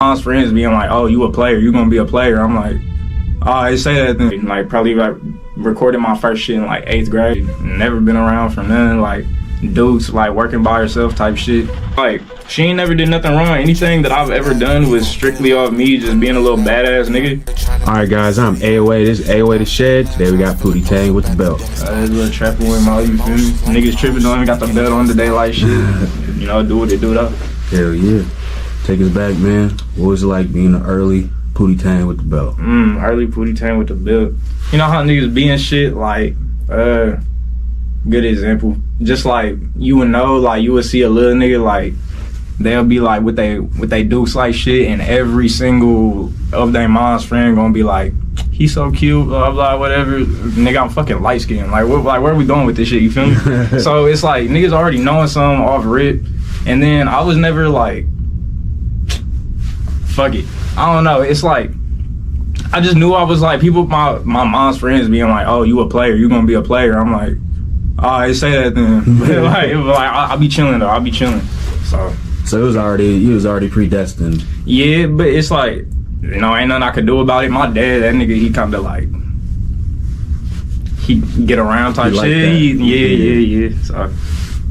mom's friends being like, oh, you a player, you gonna be a player. I'm like, oh, I say that then. Like, probably like recorded my first shit in like 8th grade. Never been around from none, like dudes like working by herself type shit. Like, she ain't never did nothing wrong. Anything that I've ever done was strictly off me just being a little badass nigga. Alright guys, I'm AOA. This is AOA the Shed. Today we got Pootie Tang with the belt. This little trapper with my, you feel me? Niggas tripping, don't even got the belt on today like shit. You know, do what they do though. Hell yeah. Take us back, man. What was it like being an early Pootie Tang with the belt? Early Pootie Tang with the belt. You know how niggas be and shit, like, good example. Just like, you would know, like, you would see a little nigga, like, they'll be like, with they dukes like shit, and every single of their mom's friend gonna be like, he's so cute, blah, blah, whatever. Nigga, I'm fucking light skinned. Like, where are we going with this shit, you feel me? So it's like, niggas already knowing something off rip. And then I was never like, fuck it. I don't know. It's like, I just knew I was like, people, my mom's friends being like, oh, you a player, you gonna be a player. I'm like, oh, I say that then. But like, I'll be chilling though. I'll be chilling. So it was already, you was already predestined. Yeah, but it's like, you know, ain't nothing I could do about it. My dad, that nigga, he kind of like, he get around type like shit. Yeah. So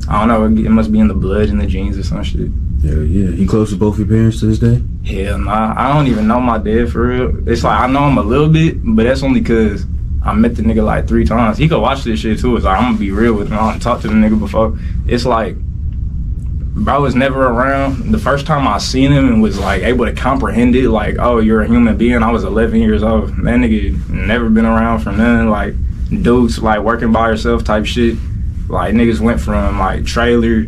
I don't know. It must be in the blood, in the genes or some shit. Hell yeah. You close to both your parents to this day? Hell nah. I don't even know my dad for real. It's like, I know him a little bit, but that's only cause I met the nigga like 3 times. He could watch this shit too. It's like, I'm gonna be real with him. I don't talk to the nigga before. It's like, bro was never around. The first time I seen him and was like able to comprehend it, like, oh, you're a human being, I was 11 years old. That nigga never been around from none, like, dudes like working by herself type shit. Like, niggas went from like trailer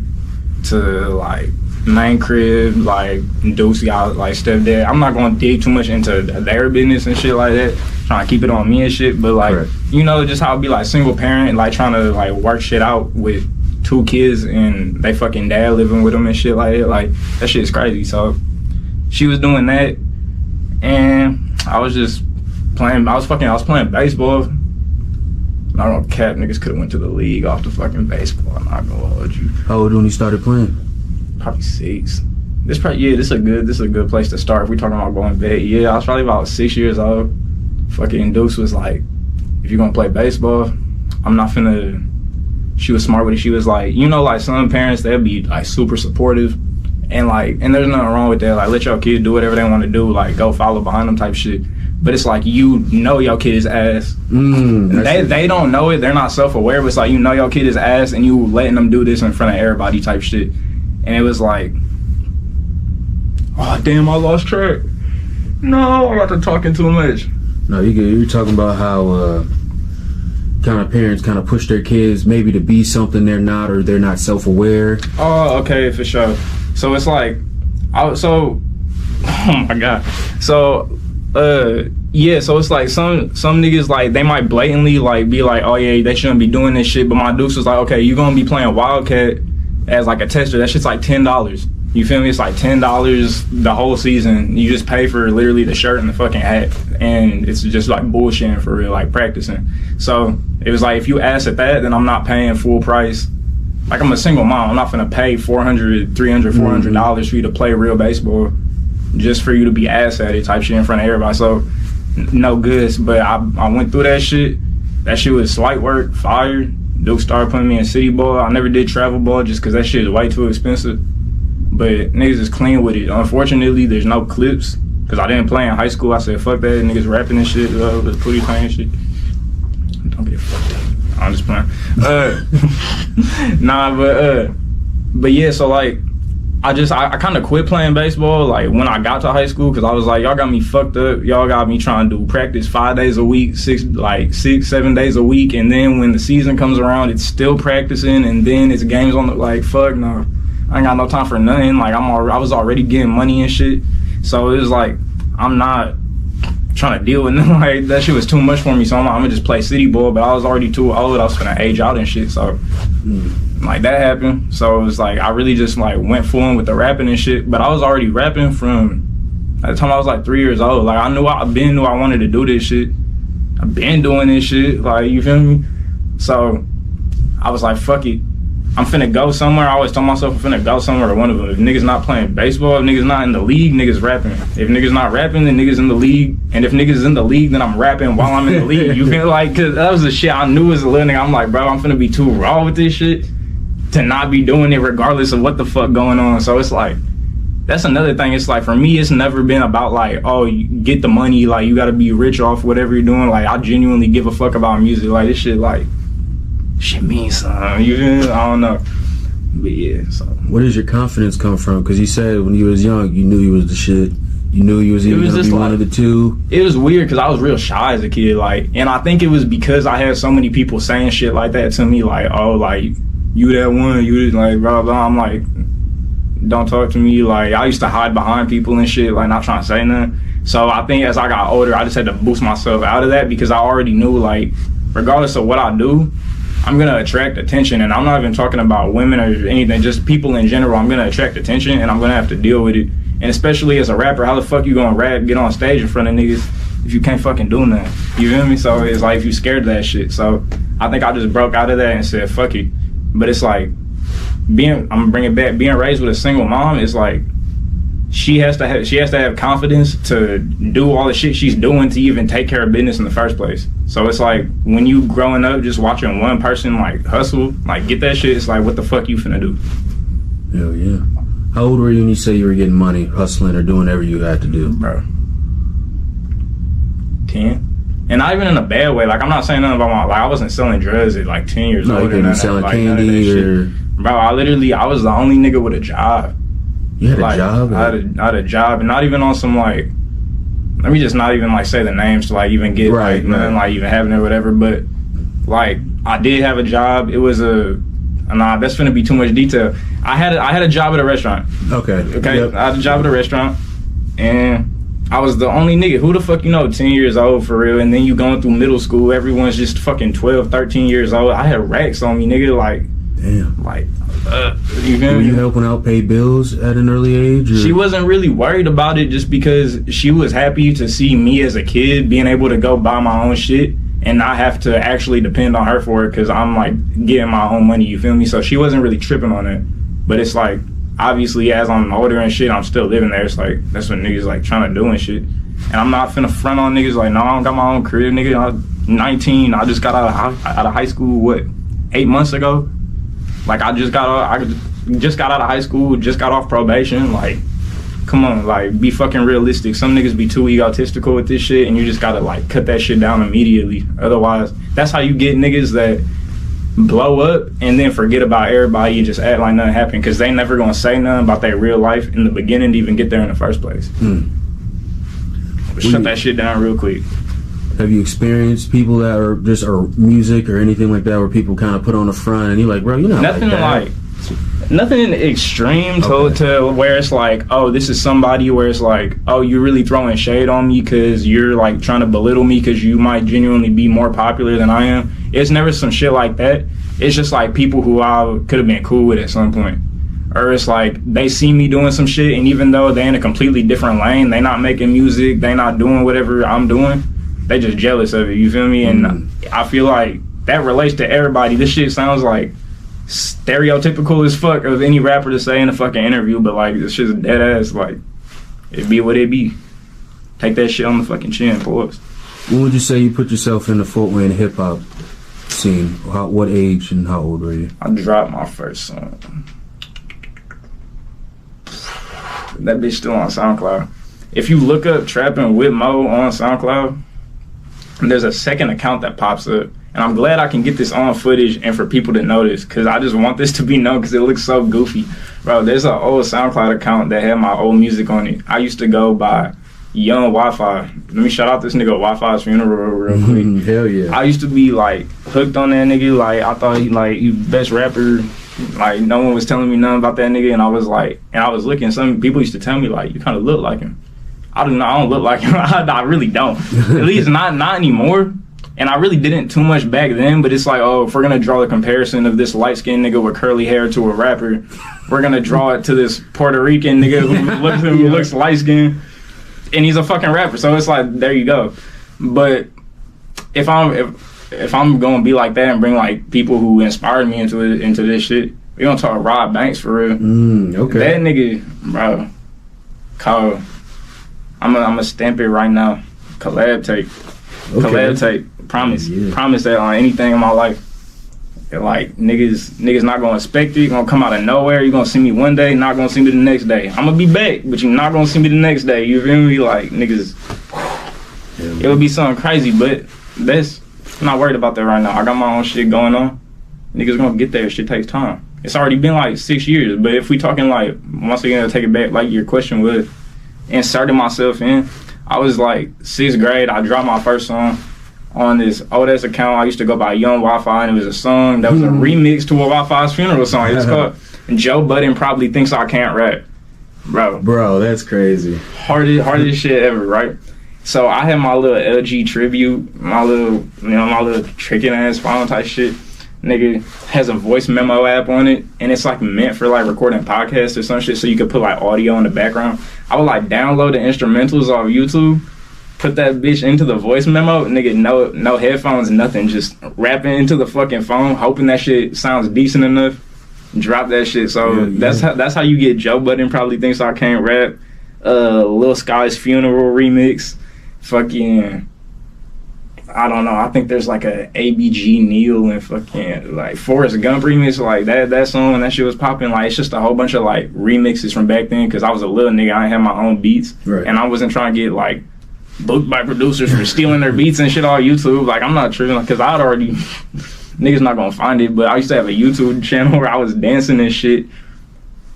to like main crib, like dudes got like stepdad. I'm not gonna dig too much into their business and shit like that, trying to keep it on me and shit, but like, right. You know, just how it be like single parent, like trying to like work shit out with 2 kids and they fucking dad living with them and shit like that. Like, that shit is crazy. So she was doing that and I was just playing, I was playing baseball. I don't cap, niggas could've went to the league off the fucking baseball. I'm not gonna hold you. How old when you started playing? Probably 6. This is a good place to start if we talking about going big. Yeah, I was probably about 6 years old. Fucking Deuce was like, if you're gonna play baseball, I'm not finna. She was smart with it. She was like, you know, like some parents, they'll be like super supportive and there's nothing wrong with that. Like, let your kid do whatever they want to do. Like, go follow behind them type shit. But it's like, you know your kid is ass. They don't know it. They're not self-aware, but it's like, you know your kid is ass and you letting them do this in front of everybody type shit. And it was like, oh, damn, I lost track. No, I'm about to talking too much. No, you're talking about how kind of parents kind of push their kids maybe to be something they're not, or they're not self-aware. Oh, okay, for sure. So it's like, oh my God. So, yeah, so it's like some niggas, like, they might blatantly like be like, oh yeah, they shouldn't be doing this shit, but my deuce was like, okay, you gonna be playing Wildcat as like a tester, that shit's like $10. You feel me? It's like $10 the whole season. You just pay for literally the shirt and the fucking hat, and it's just like bullshitting for real, like practicing. So it was like, if you ask at that, then I'm not paying full price. Like, I'm a single mom, I'm not gonna pay $400 for you to play real baseball just for you to be ass at it type shit in front of everybody. So no goods. But I went through that shit. That shit was slight work, fire. Duke started putting me in city ball. I never did travel ball just because that shit is way too expensive. But niggas is clean with it. Unfortunately, there's no clips because I didn't play in high school. I said, fuck that. Niggas rapping and shit, the Pootie Tang and shit. Don't get fucked up. I'm just playing. Nah, but yeah, so like, I kind of quit playing baseball like when I got to high school, because I was like, y'all got me fucked up. Y'all got me trying to do practice 5 days a week, 6-7 days a week, and then when the season comes around, it's still practicing, and then it's games on the, like, fuck no, I ain't got no time for nothing. Like, I was already getting money and shit, so it was like, I'm not trying to deal with nothing. Like, that shit was too much for me, so I'm gonna just play city ball. But I was already too old. I was gonna age out and shit, so like, that happened. So it was like, I really just like went full in with the rapping and shit. But I was already rapping from at the time I was like 3 years old. Like, I knew I wanted to do this shit. I've been doing this shit, like, you feel me? So I was like, fuck it, I'm finna go somewhere. I always tell myself I'm finna go somewhere to one of them. If niggas not playing baseball, if niggas not in the league, niggas rapping. If niggas not rapping, then niggas in the league. And if niggas in the league, then I'm rapping while I'm in the league. You feel like, cause that was the shit I knew as a little nigga. I'm like, bro, I'm finna be too raw with this shit to not be doing it regardless of what the fuck going on. So it's like, that's another thing. It's like, for me, it's never been about like, oh, you get the money, like you gotta be rich off whatever you're doing. Like, I genuinely give a fuck about music. Like, this shit, like, shit means something. You feel? I don't know. But yeah, so. Where does your confidence come from? Because you said when you was young, you knew you was the shit. You knew you was either gonna be one of the two. It was weird because I was real shy as a kid, like, and I think it was because I had so many people saying shit like that to me, like, oh, like, you that one, you just like blah blah. I'm like, don't talk to me. Like, I used to hide behind people and shit, like not trying to say nothing. So I think as I got older, I just had to boost myself out of that because I already knew, like, regardless of what I do, I'm gonna attract attention. And I'm not even talking about women or anything, just people in general. I'm gonna attract attention and I'm gonna have to deal with it. And especially as a rapper, how the fuck you gonna rap, get on stage in front of niggas if you can't fucking do nothing? You feel me? So it's like, if you scared of that shit. So I think I just broke out of that and said, fuck it. But it's like, I'm gonna bring it back. Being raised with a single mom is like, she has to have confidence to do all the shit she's doing to even take care of business in the first place. So it's like, when you growing up just watching one person like hustle, like get that shit, it's like, what the fuck you finna do? Hell yeah. How old were you when you say you were getting money, hustling, or doing whatever you had to do? Bro, 10. And not even in a bad way. Like, I'm not saying nothing about my, like, I wasn't selling drugs at like 10 years old. No, you couldn't be selling like, candy or... Bro, I was the only nigga with a job. You had like, a job? I had a job, and not even on some, like, let me just not even, like, say the names to, like, even get, right, like, nothing, like, even having it or whatever, but, like, I did have a job. It was that's finna be too much detail. I had a job at a restaurant. Okay. Yep. I had a job at a restaurant, and I was the only nigga. Who the fuck, 10 years old for real, and then you going through middle school, everyone's just fucking 12, 13 years old. I had racks on me, nigga, like, damn. Like, were you helping out pay bills at an early age? Or? She wasn't really worried about it just because she was happy to see me as a kid being able to go buy my own shit and not have to actually depend on her for it because I'm like getting my own money, you feel me? So she wasn't really tripping on it. But it's like, obviously as I'm older and shit, I'm still living there. It's like, that's what niggas like trying to do and shit. And I'm not finna front on niggas like, no, I don't got my own crib, nigga. I'm 19. I just got out of high school, 8 months ago? Like, I just got out of high school, just got off probation. Like, come on, like, be fucking realistic. Some niggas be too egotistical with this shit, and you just gotta, like, cut that shit down immediately. Otherwise, that's how you get niggas that blow up and then forget about everybody and just act like nothing happened, because they never gonna say nothing about their real life in the beginning to even get there in the first place. Shut that shit down real quick. Have you experienced people that are just or music or anything like that where people kind of put on the front and you're like, bro, you're not nothing like that? Nothing extreme to where it's like, oh, this is somebody where it's like, oh, you're really throwing shade on me because you're like trying to belittle me because you might genuinely be more popular than I am. It's never some shit like that. It's just like people who I could have been cool with at some point. Or it's like they see me doing some shit, and even though they in a completely different lane, they not making music, they not doing whatever I'm doing, they just jealous of it, you feel me? And I feel like that relates to everybody. This shit sounds like stereotypical as fuck of any rapper to say in a fucking interview, but like, this shit's dead ass. Like, it be what it be. Take that shit on the fucking chin, boys. When would you say you put yourself in the footwear and hip hop scene? What age and how old were you? I dropped my first song. That bitch still on SoundCloud. If you look up Trapping with Mo on SoundCloud, there's a second account that pops up. And I'm glad I can get this on footage and for people to notice, because I just want this to be known because it looks so goofy. Bro, there's an old SoundCloud account that had my old music on it. I used to go by Young Wi-Fi. Let me shout out this nigga Wi-Fi's Funeral real quick. Hell yeah. I used to be like hooked on that nigga. Like, I thought he best rapper. Like, no one was telling me nothing about that nigga, and I was like, looking. Some people used to tell me like, you kind of look like him. I don't look like him. I really don't. At least not anymore. And I really didn't too much back then, but it's like, oh, if we're gonna draw the comparison of this light-skinned nigga with curly hair to a rapper, we're gonna draw it to this Puerto Rican nigga who looks light-skinned, and he's a fucking rapper. So it's like, there you go. But if I'm gonna be like that and bring like people who inspired me into this shit, We gonna talk Rob Banks for real. Okay. That nigga, bro, cold. I'ma stamp it right now. Collab tape. Okay. Collab tape. Promise. Yeah. Promise that on anything in my life. Like niggas not gonna expect it. Gonna come out of nowhere. You gonna see me one day, not gonna see me the next day. I'm gonna be back, but you're not gonna see me the next day. You feel me? Like niggas, it would be something crazy, but I'm not worried about that right now. I got my own shit going on. Niggas gonna get there. Shit takes time. It's already been like 6 years, but if we talking like, once again, take it back, like your question was, inserting myself in, I was like 6th grade. I dropped my first song on this old ass account. I used to go by Young Wi-Fi, and it was a song that was a remix to a Wi-Fi's funeral song. It's called Joe Budden Probably Thinks I Can't Rap. Bro, that's crazy. Hardest shit ever, right? So I had my little LG tribute, my little tricking ass phone type shit. Nigga has a voice memo app on it, and it's like meant for like recording podcasts or some shit, so you could put like audio in the background. I would like download the instrumentals off YouTube, put that bitch into the voice memo, nigga, no headphones, nothing, just rapping into the fucking phone, hoping that shit sounds decent enough, drop that shit. So that's how you get Joe Budden Probably Thinks I Can't Rap, Lil Sky's Funeral remix, fucking, I don't know, I think there's like a ABG Neil and fucking like Forrest Gump remix, like that song when that shit was popping. Like it's just a whole bunch of like remixes from back then, because I was a little nigga, I didn't have my own beats, and I wasn't trying to get like booked by producers for stealing their beats and shit on YouTube. Like I'm not tripping, because I'd already niggas not gonna find it, but I used to have a YouTube channel where I was dancing and shit,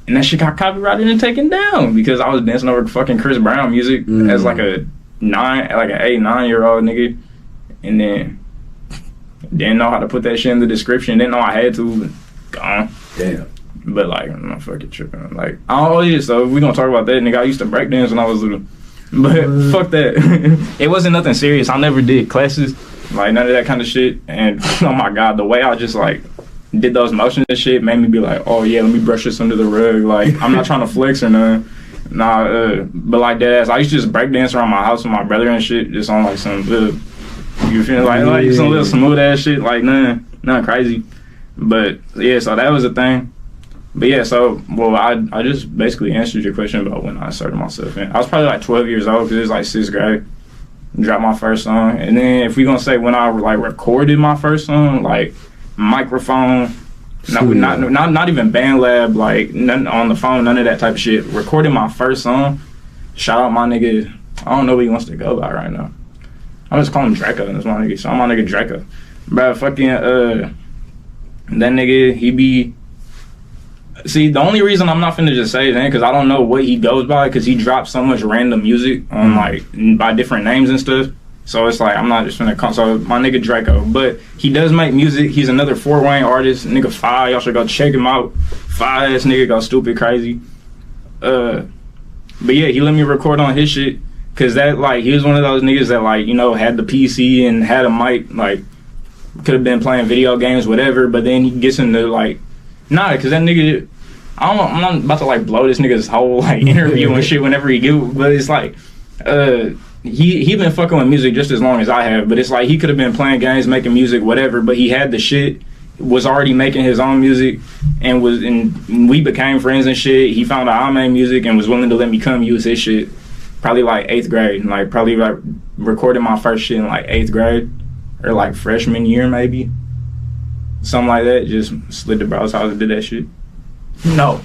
and that shit got copyrighted and taken down because I was dancing over fucking Chris Brown music as like an 8-9-year-old nigga, and then didn't know how to put that shit in the description, didn't know I had to, gone. Damn. But like I'm not fucking tripping. Like so if we gonna talk about that, nigga, I used to break dance when I was little. But fuck that. It wasn't nothing serious. I never did classes, like none of that kind of shit. And oh my god, the way I just like did those motions and shit made me be like, oh yeah, let me brush this under the rug. Like I'm not trying to flex or nothing. Nah, but like that ass, I used to just break dance around my house with my brother and shit, just on like some little, you feel like some little smooth ass shit, like nothing crazy. But yeah, so that was a thing. But yeah, so, well, I just basically answered your question about when I started myself in. I was probably like 12 years old, because it was like 6th grade. Dropped my first song. And then if we gonna say when I like recorded my first song, like microphone, not even BandLab, like nothing on the phone, none of that type of shit. Recorded my first song. Shout out my nigga, I don't know what he wants to go by right now. I just call him Draco, that's my nigga. So I'm my nigga Draco. Bro, fucking, that nigga, he be, see, the only reason I'm not finna just say that, because I don't know what he goes by, because he drops so much random music on like by different names and stuff. So it's like I'm not just finna come. So my nigga Draco, but he does make music. He's another Fort Wayne artist, nigga. Fire, y'all should go check him out. Fire ass nigga, go stupid crazy. But yeah, he let me record on his shit, cause that like he was one of those niggas that like had the PC and had a mic, like could have been playing video games, whatever. But then he gets into like. Nah, cause that nigga, I don't know, I'm not about to like blow this nigga's whole like interview and shit whenever he do, but it's like, he been fucking with music just as long as I have, but it's like he could have been playing games, making music, whatever, but he had the shit, was already making his own music, and we became friends and shit. He found out I made music and was willing to let me come use his shit, probably like 8th grade, like probably like recorded my first shit in like 8th grade, or like freshman year maybe. Something like that, just slid to bro's house and did that shit. No.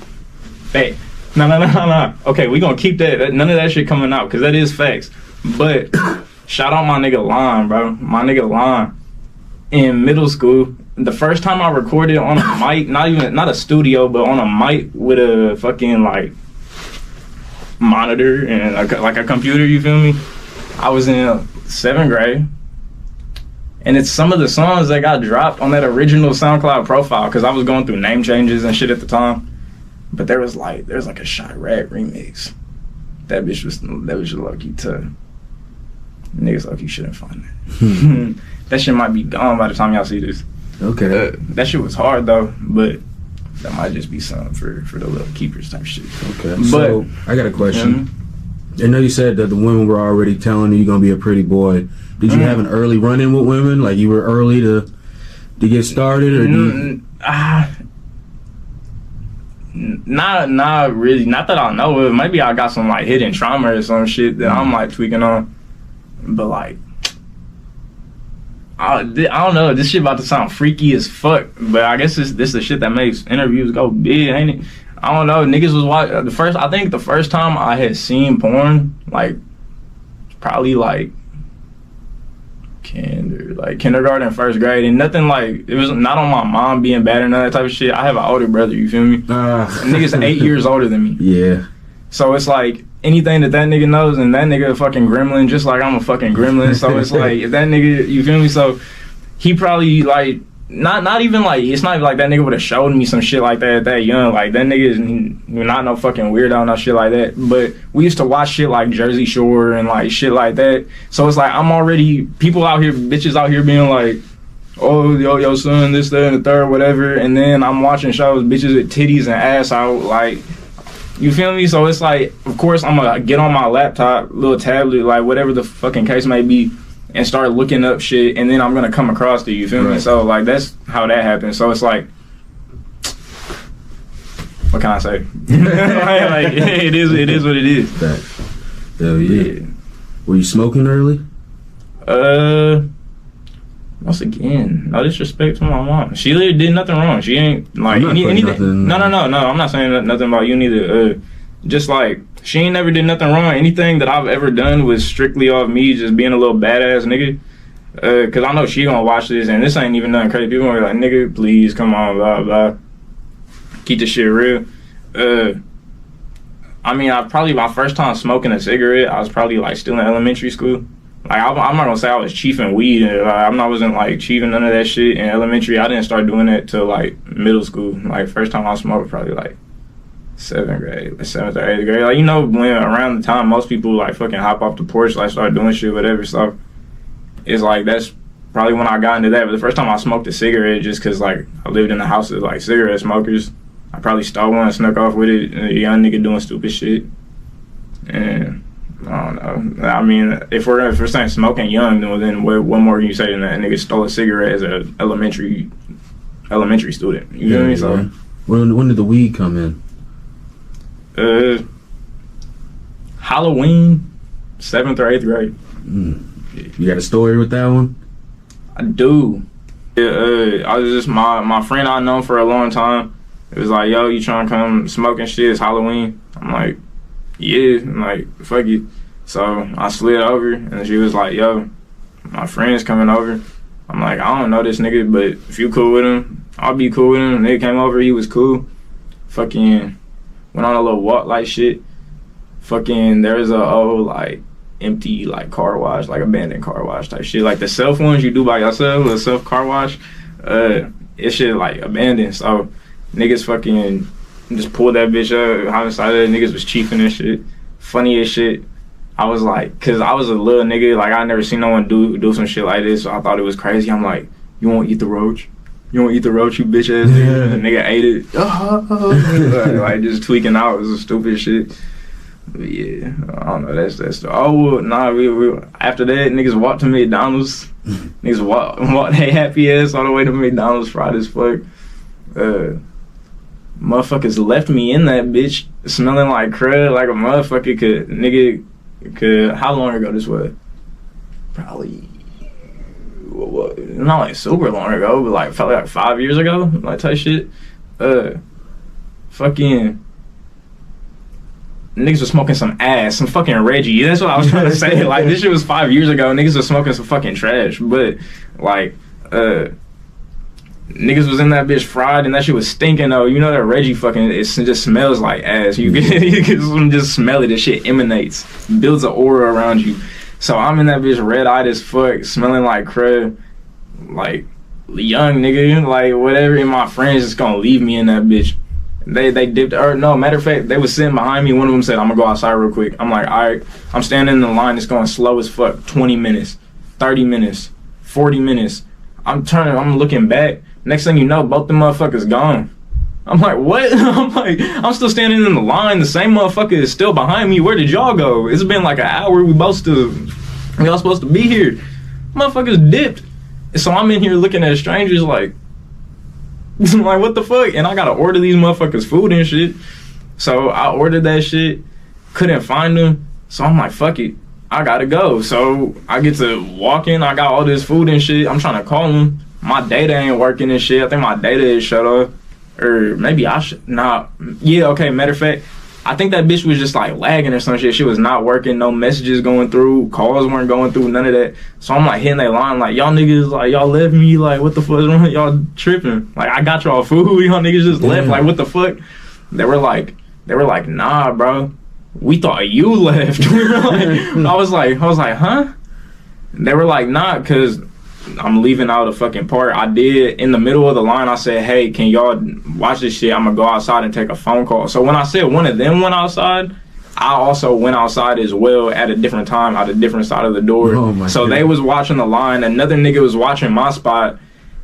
Hey. No. Okay, we gonna keep that. None of that shit coming out, because that is facts. But shout out my nigga Lon, bro. My nigga Lon. In middle school, the first time I recorded on a mic, not a studio, but on a mic with a fucking like monitor and like a computer, you feel me? I was in 7th grade. And it's some of the songs that got dropped on that original SoundCloud profile, because I was going through name changes and shit at the time. But there's like a Chirac remix. That bitch was lucky to. Niggas lucky shouldn't find that. That shit might be gone by the time y'all see this. Okay. That shit was hard though, but that might just be something for the little keepers type shit. Okay. But so I got a question. I know you said that the women were already telling you you're gonna be a pretty boy. Did you have an early run-in with women? Like you were early to get started, or Not really. Not that I know of. Maybe I got some like hidden trauma or some shit that I'm like tweaking on. But like, I don't know. This shit about to sound freaky as fuck. But I guess this the shit that makes interviews go big, ain't it? I don't know. Niggas was watching I think the first time I had seen porn, like probably like kindergarten, first grade, and nothing like, it was not on my mom being bad or none of that type of shit. I have an older brother, you feel me? Nigga's 8 years older than me. Yeah. So it's like anything that nigga knows, and that nigga a fucking gremlin, just like I'm a fucking gremlin. So it's like, if that nigga, you feel me? So he probably like, not even like, it's not like that nigga would have showed me some shit like that at that young. Like that nigga is not no fucking weirdo, no shit like that. But we used to watch shit like Jersey Shore and like shit like that. So it's like, I'm already, people out here, bitches out here being like, oh, yo son, this, that, and the third, whatever. And then I'm watching shows, bitches with titties and ass out, like, you feel me? So it's like, of course I'm gonna get on my laptop, little tablet, like whatever the fucking case may be, and start looking up shit, and then I'm gonna come across to you, feel me? So like, that's how that happens. So it's like, what can I say? Like, it is what it is. Hell yeah. Were you smoking early? Once again, no disrespect to my mom. She literally did nothing wrong. She ain't like anything. No. I'm not saying nothing about you neither. Just like, she ain't never did nothing wrong. Anything that I've ever done was strictly off me just being a little badass nigga. Cause I know she gonna watch this, and this ain't even nothing crazy. People gonna be like, nigga, please, come on, blah, blah. Keep this shit real. I mean, my first time smoking a cigarette, I was probably like still in elementary school. Like, I'm not gonna say I was chiefing weed. Wasn't like chiefing none of that shit in elementary. I didn't start doing that till like middle school. Like, first time I smoked probably like 7th or 8th grade. Like, you know, when around the time most people like fucking hop off the porch, like start doing shit, whatever. So it's like, that's probably when I got into that. But the first time I smoked a cigarette, just cause like I lived in a house of like cigarette smokers, I probably stole one and snuck off with it. A young nigga doing stupid shit. And I don't know. I mean, if we're saying smoking young, then what more can you say than that nigga stole a cigarette as an elementary student? You know what I mean? So when did the weed come in? Halloween, 7th or 8th grade. You got a story with that one? I do. I was just my friend I known for a long time. It was like, yo, you trying to come smoking shit? It's Halloween. I'm like, yeah. I'm like, fuck it. So I slid over, and she was like, yo, my friend's coming over. I'm like, I don't know this nigga, but if you cool with him, I'll be cool with him. Nigga came over, he was cool. Fucking went on a little walk like shit. Fucking, there's a old like empty like car wash, like abandoned car wash type shit. Like the self ones you do by yourself, a self car wash. It's shit like abandoned. So niggas fucking just pulled that bitch up, how inside of it, niggas was chiefing and shit. Funny as shit. I was like, cause I was a little nigga, like I never seen no one do some shit like this, so I thought it was crazy. I'm like, you won't eat the roach? You won't eat the roach, you bitch ass nigga? The nigga ate it. like just tweaking out. It was stupid shit. But yeah, I don't know. That's we after that, niggas walked to McDonald's. Niggas walked their happy ass all the way to McDonald's, fried as fuck. Motherfuckers left me in that bitch smelling like crud, like a motherfucker could. How long ago this was? Probably not like super long ago, but like probably like 5 years ago, like type shit. Fucking niggas was smoking some ass, some fucking Reggie. That's what I was trying to say. Like, this shit was 5 years ago. Niggas was smoking some fucking trash, but like, niggas was in that bitch fried, and that shit was stinking though. You know that Reggie fucking, it just smells like ass. You can just smell it. That shit emanates, builds an aura around you. So I'm in that bitch red-eyed as fuck, smelling like crud, like young nigga, like whatever. And my friends just gonna leave me in that bitch. They dipped, or no, matter of fact, they was sitting behind me. One of them said, I'm gonna go outside real quick. I'm like, all right. I'm standing in the line. It's going slow as fuck. 20 minutes, 30 minutes, 40 minutes. I'm looking back. Next thing you know, both the motherfuckers gone. I'm like, what? I'm still standing in the line. The same motherfucker is still behind me. Where did y'all go? It's been like an hour. Y'all supposed to be here. Motherfuckers dipped. So I'm in here looking at strangers like, I'm like, what the fuck? And I gotta order these motherfuckers food and shit. So I ordered that shit, couldn't find them. So I'm like, fuck it, I gotta go. So I get to walk in, I got all this food and shit. I'm trying to call them. My data ain't working and shit. I think my data is shut off. Or maybe I should, nah. Yeah, okay, matter of fact, I think that bitch was just like lagging or some shit. She was not working, no messages going through, calls weren't going through, none of that. So I'm like hitting that line like, y'all niggas, like, y'all left me, like, what the fuck is wrong? Y'all tripping. Like, I got y'all food, y'all niggas just left, like, what the fuck? They were like, nah, bro, we thought you left. I was like, huh? They were like, nah, cause I'm leaving out a fucking part. I did, in the middle of the line, I said, hey, can y'all watch this shit? I'm gonna go outside and take a phone call. So when I said one of them went outside, I also went outside as well at a different time, out a different side of the door. So God. They was watching the line. Another nigga was watching my spot.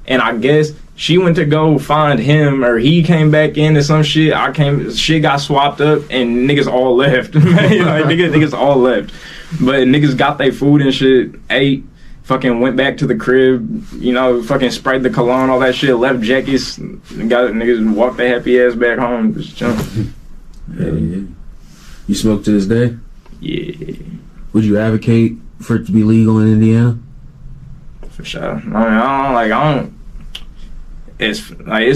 And I guess she went to go find him, or he came back into some shit. Shit got swapped up, and niggas all left. Like, niggas all left. But niggas got their food and shit, ate, fucking went back to the crib, you know, fucking sprayed the cologne, all that shit, left jackets, got niggas walked their happy ass back home, just chilling. Yeah. You smoke to this day? Yeah. Would you advocate for it to be legal in Indiana? For sure. I don't. It's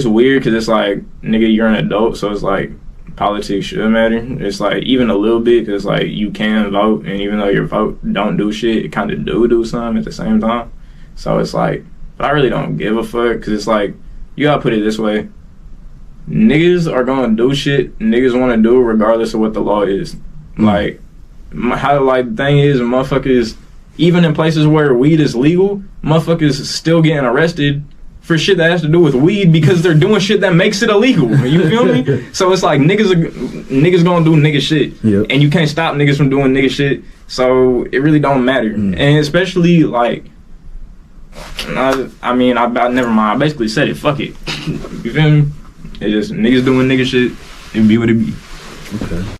weird because it's like, nigga, you're an adult, so it's like, politics should matter. It's like, even a little bit, because like, you can vote, and even though your vote don't do shit, it kind of do something at the same time. So it's like, but I really don't give a fuck, because it's like, you gotta put it this way, niggas are gonna do shit niggas want to do regardless of what the law is. Like, the thing is, motherfuckers, even in places where weed is legal, motherfuckers still getting arrested for shit that has to do with weed because they're doing shit that makes it illegal. You feel me? So it's like, niggas gonna do nigga shit. Yep. And you can't stop niggas from doing nigga shit. So it really don't matter. And especially like, never mind. I basically said it. Fuck it. You feel me? It's just niggas doing nigga shit. It be what it be. Okay.